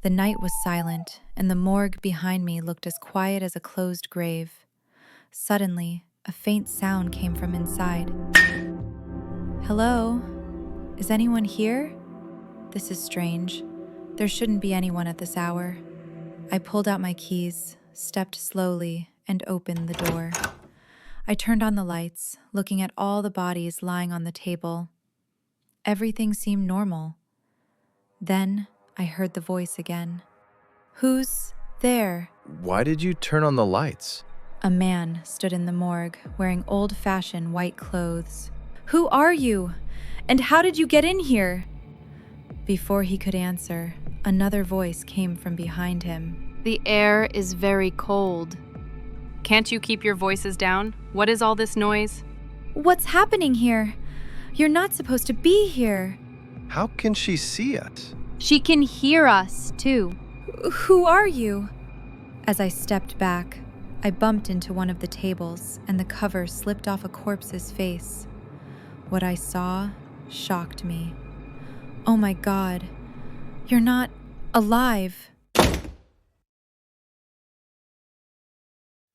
The night was silent, and the morgue behind me looked as quiet as a closed grave. Suddenly, a faint sound came from inside. Hello? Is anyone here? This is strange. There shouldn't be anyone at this hour. I pulled out my keys, stepped slowly, and opened the door. I turned on the lights, looking at all the bodies lying on the table. Everything seemed normal. Then I heard the voice again. Who's there? Why did you turn on the lights? A man stood in the morgue, wearing old-fashioned white clothes. Who are you? And how did you get in here? Before he could answer, another voice came from behind him. The air is very cold. Can't you keep your voices down? What is all this noise? What's happening here? You're not supposed to be here. How can she see us? She can hear us, too. Who are you? As I stepped back, I bumped into one of the tables, and the cover slipped off a corpse's face. What I saw shocked me. Oh my God, you're not alive.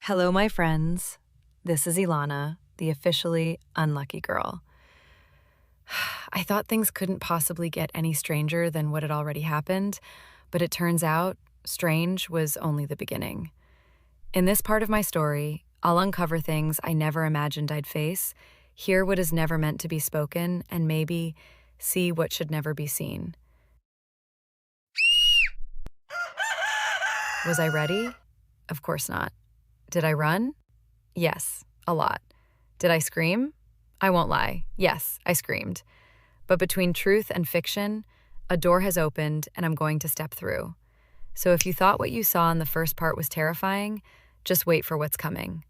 Hello, my friends. This is Ilana, the officially unlucky girl. I thought things couldn't possibly get any stranger than what had already happened, but it turns out strange was only the beginning. In this part of my story, I'll uncover things I never imagined I'd face, hear what is never meant to be spoken, and maybe see what should never be seen. Was I ready? Of course not. Did I run? Yes, a lot. Did I scream? I won't lie. Yes, I screamed. But between truth and fiction, a door has opened and I'm going to step through. So if you thought what you saw in the first part was terrifying, just wait for what's coming.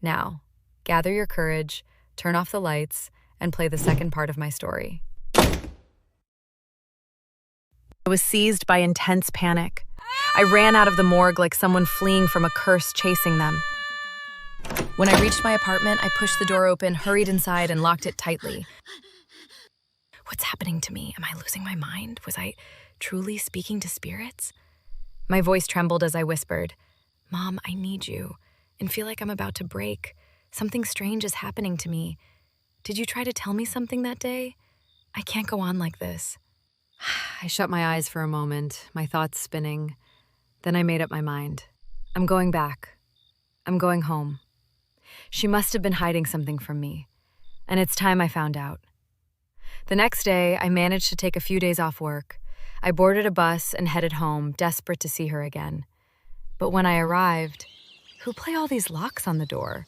Now, gather your courage, turn off the lights, and play the second part of my story. I was seized by intense panic. I ran out of the morgue like someone fleeing from a curse chasing them. When I reached my apartment, I pushed the door open, hurried inside, and locked it tightly. What's happening to me? Am I losing my mind? Was I truly speaking to spirits? My voice trembled as I whispered, "Mom, I need you," and feel like I'm about to break. Something strange is happening to me. Did you try to tell me something that day? I can't go on like this. I shut my eyes for a moment, my thoughts spinning. Then I made up my mind. I'm going back. I'm going home. She must have been hiding something from me, and it's time I found out. The next day, I managed to take a few days off work. I boarded a bus and headed home, desperate to see her again. But when I arrived, who put all these locks on the door?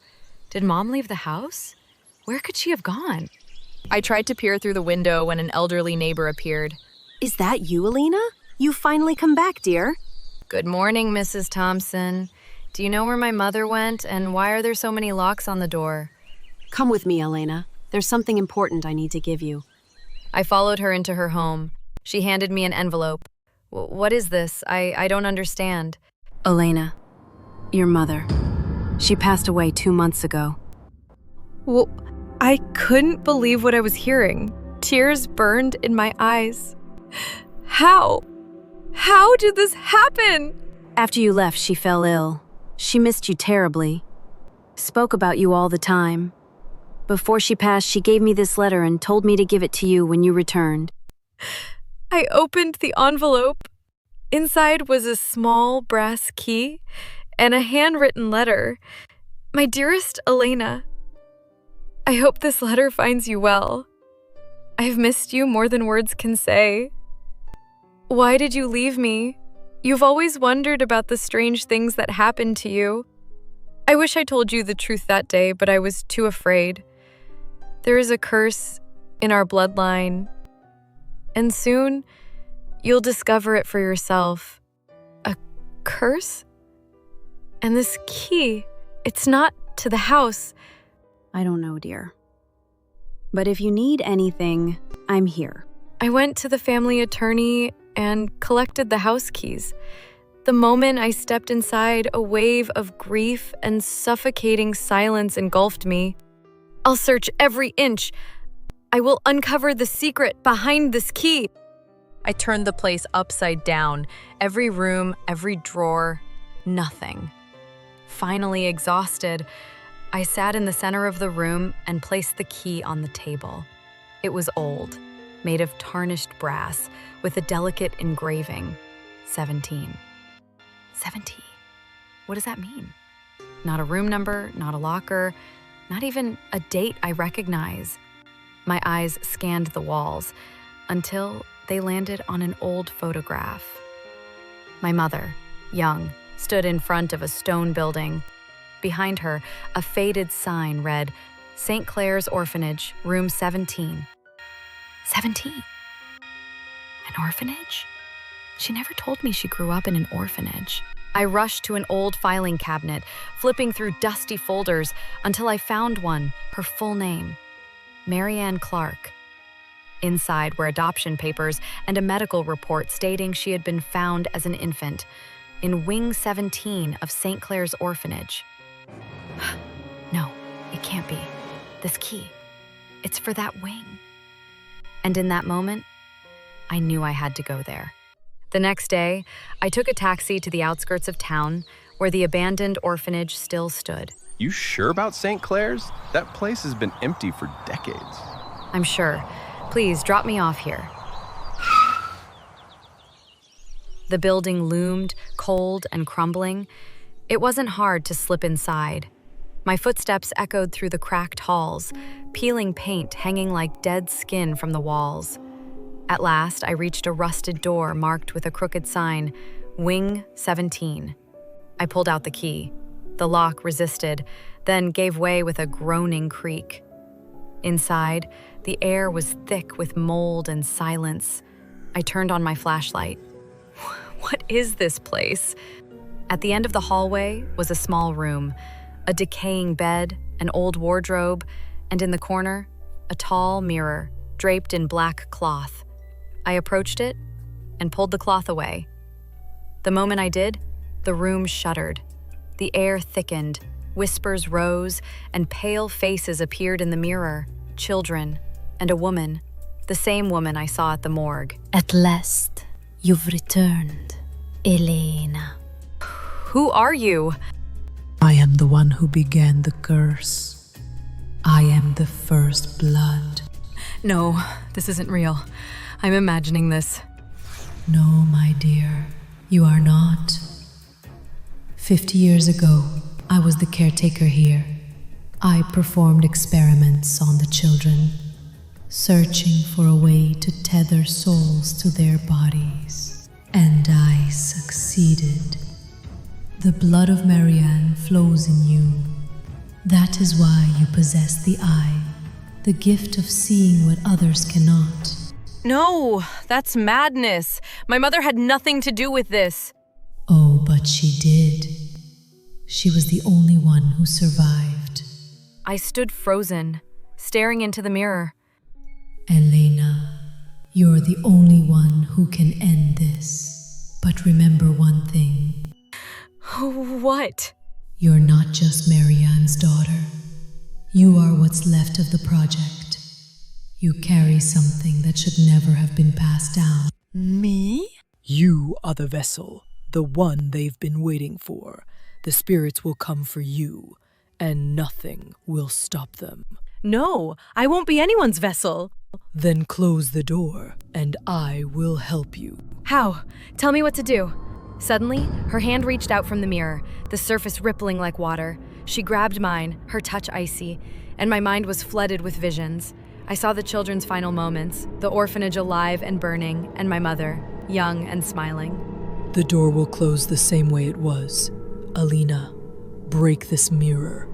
Did Mom leave the house? Where could she have gone? I tried to peer through the window when an elderly neighbor appeared. Is that you, Elena? You finally come back, dear. Good morning, Mrs. Thompson. Do you know where my mother went, and why are there so many locks on the door? Come with me, Elena. There's something important I need to give you. I followed her into her home. She handed me an envelope. What is this? I don't understand. Elena, your mother. She passed away 2 months ago. Well, I couldn't believe what I was hearing. Tears burned in my eyes. How? How did this happen? After you left, she fell ill. She missed you terribly. Spoke about you all the time. Before she passed, she gave me this letter and told me to give it to you when you returned. I opened the envelope. Inside was a small brass key and a handwritten letter. My dearest Elena, I hope this letter finds you well. I have missed you more than words can say. Why did you leave me? You've always wondered about the strange things that happened to you. I wish I told you the truth that day, but I was too afraid. There is a curse in our bloodline, and soon you'll discover it for yourself. A curse? And this key, it's not to the house. I don't know, dear. But if you need anything, I'm here. I went to the family attorney and collected the house keys. The moment I stepped inside, a wave of grief and suffocating silence engulfed me. I'll search every inch. I will uncover the secret behind this key. I turned the place upside down. Every room, every drawer, nothing. Finally exhausted, I sat in the center of the room and placed the key on the table. It was old, made of tarnished brass, with a delicate engraving. 17. 17. What does that mean? Not a room number, not a locker, not even a date I recognize. My eyes scanned the walls until they landed on an old photograph. My mother, young, stood in front of a stone building. Behind her, a faded sign read, St. Clair's Orphanage, room 17. 17? An orphanage? She never told me she grew up in an orphanage. I rushed to an old filing cabinet, flipping through dusty folders until I found one, her full name, Marianne Clark. Inside were adoption papers and a medical report stating she had been found as an infant in Wing 17 of St. Clair's Orphanage. No, it can't be. This key, it's for that wing. And in that moment, I knew I had to go there. The next day, I took a taxi to the outskirts of town where the abandoned orphanage still stood. You sure about St. Clair's? That place has been empty for decades. I'm sure. Please drop me off here. The building loomed, cold and crumbling. It wasn't hard to slip inside. My footsteps echoed through the cracked halls, peeling paint hanging like dead skin from the walls. At last, I reached a rusted door marked with a crooked sign, Wing 17. I pulled out the key. The lock resisted, then gave way with a groaning creak. Inside, the air was thick with mold and silence. I turned on my flashlight. What is this place? At the end of the hallway was a small room, a decaying bed, an old wardrobe, and in the corner, a tall mirror draped in black cloth. I approached it and pulled the cloth away. The moment I did, the room shuddered. The air thickened, whispers rose, and pale faces appeared in the mirror. Children and a woman, the same woman I saw at the morgue. At last, you've returned, Elena. Who are you? I am the one who began the curse. I am the first blood. No, this isn't real. I'm imagining this. No, my dear, you are not. 50 years ago, I was the caretaker here. I performed experiments on the children, searching for a way to tether souls to their bodies. And I succeeded. The blood of Marianne flows in you. That is why you possess the eye, the gift of seeing what others cannot. No, that's madness. My mother had nothing to do with this. Oh, but she did. She was the only one who survived. I stood frozen, staring into the mirror. Elena, you're the only one who can end this. But remember one thing. What? You're not just Marianne's daughter. You are what's left of the project. You carry something that should never have been passed down. Me? You are the vessel, the one they've been waiting for. The spirits will come for you, and nothing will stop them. No, I won't be anyone's vessel. Then close the door, and I will help you. How? Tell me what to do. Suddenly, her hand reached out from the mirror, the surface rippling like water. She grabbed mine, her touch icy, and my mind was flooded with visions. I saw the children's final moments, the orphanage alive and burning, and my mother, young and smiling. The door will close the same way it was. Alina, break this mirror.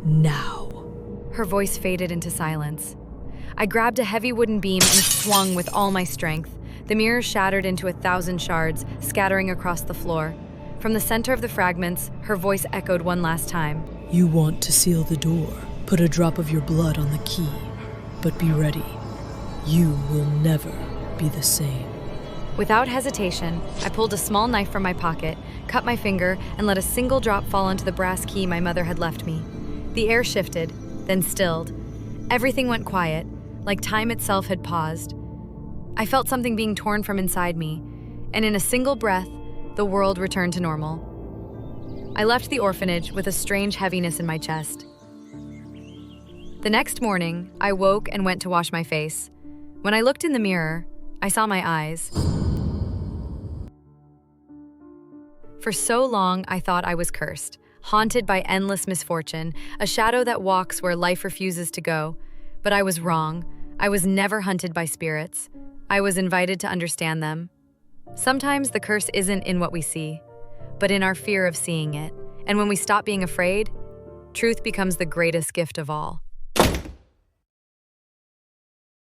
Now. Her voice faded into silence. I grabbed a heavy wooden beam and swung with all my strength. The mirror shattered into 1,000 shards, scattering across the floor. From the center of the fragments, her voice echoed one last time. You want to seal the door. Put a drop of your blood on the key. But be ready. You will never be the same. Without hesitation, I pulled a small knife from my pocket, cut my finger, and let a single drop fall into the brass key my mother had left me. The air shifted, then stilled. Everything went quiet, like time itself had paused. I felt something being torn from inside me, and in a single breath, the world returned to normal. I left the orphanage with a strange heaviness in my chest. The next morning, I woke and went to wash my face. When I looked in the mirror, I saw my eyes. For so long, I thought I was cursed, haunted by endless misfortune, a shadow that walks where life refuses to go. But I was wrong. I was never hunted by spirits. I was invited to understand them. Sometimes the curse isn't in what we see, but in our fear of seeing it. And when we stop being afraid, truth becomes the greatest gift of all.